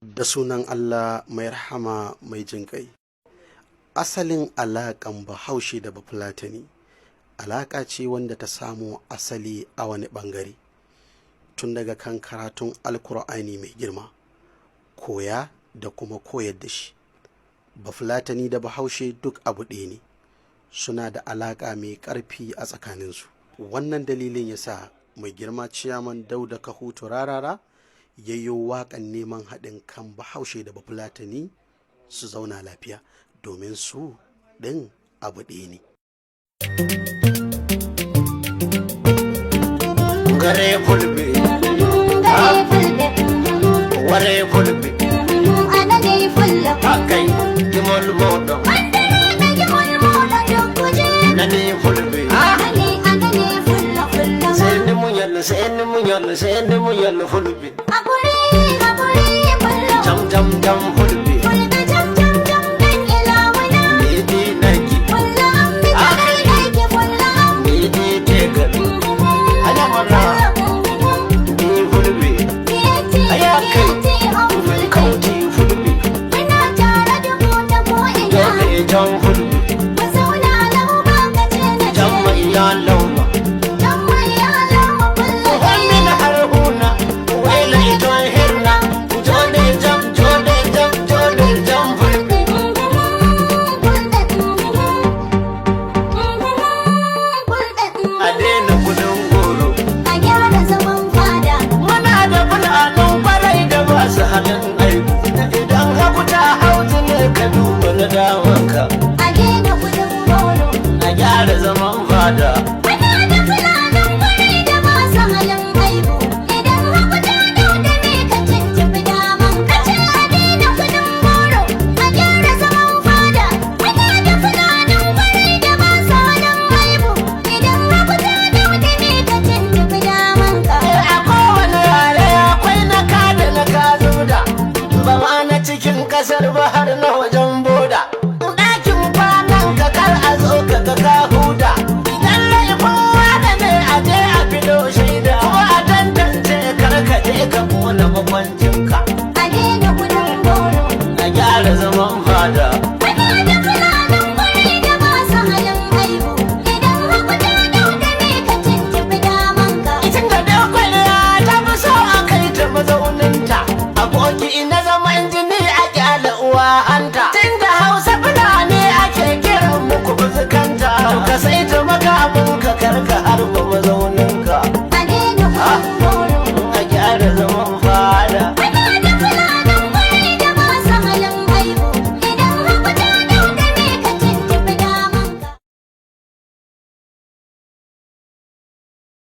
Da sunan Allah mai rahama mai jin ƙai. Asalin alaƙan Bahaushe da Bafulatani alaƙa ce wanda ta samo asali a wani ɓangare, tun daga kan karatun Alkur'ani mai girma, koya da kuma koyar da shi. Bafulatani da Bahaushe duk abu ɗaya ne, suna da alaƙa mai ƙarfi a tsakaninsu. Wannan dalilin ya sa mai girma ciyaman Dauda Kahutu Rarara yayyo waƙan neman haɗin kan Bahaushe da Bafulatani su zauna lafiya, domin su ɗin abu ɗaya ne. Gare fulbe, ware fulbe, anane fulla, akai gimol modo, nane fulbe. anane fulla fulla. Seni munyal fulbe. Aburi fulla. Jam fulbe. Fulbe jam dan ilawana. Idi nagi, Fulla ammi nake fulla. idi tegal. Alamana, di fulbe. Kiyati on fulbe. Kauti fulbe. Ina tare da mu ta ko ina. Dole jam fulbe. Mu zauna lau ba ka ce na Jam ce. mai ya lauma. Dan mai alawa fulla. Wannan haruna, waila ito hirna. Jode jam fulbe. A daina kudin goro. A gyara zaman fada. Muna da ful'anun kwarai da ba su halin aibu. Idan haku ta hautu ne ka duba na damanka. A daina kudin goro. A gyara zaman fada. Muna da fulanin kwarai da masu halin aibu. Idan haku ta dauda ne ka tuntuɓi daman ka ce a daina kudin goro. A gyara zaman fada. Muna da fulanin kwarai da masu halin aibu. Idan haku ta dauda ne ka tuntuɓi daman ka. A kowane yare akwai na kada na kazuda. Ba ma na cikin kasar ba har na wajen boda. Ɗakin kwanan ka kar a zo ka ga ka huda. Idan laifin wada ne a je a fido shaida. Ko a tantance kar ka je ka kona makwancinka. A daina kudin goro. A gyara zaman fada. Muna da fulanin kwarai da masu halin aibu. Idan haku ta dauda ne ka tuntuɓi daman ka. Itin da dakwai ta fi so a kai ta mazauninta. Aboki na zaman jini a kyala uwa hanta. Tun da Hausa Fulani ake kiran muku buzukanta. Ka sai ta makamun ka karka harba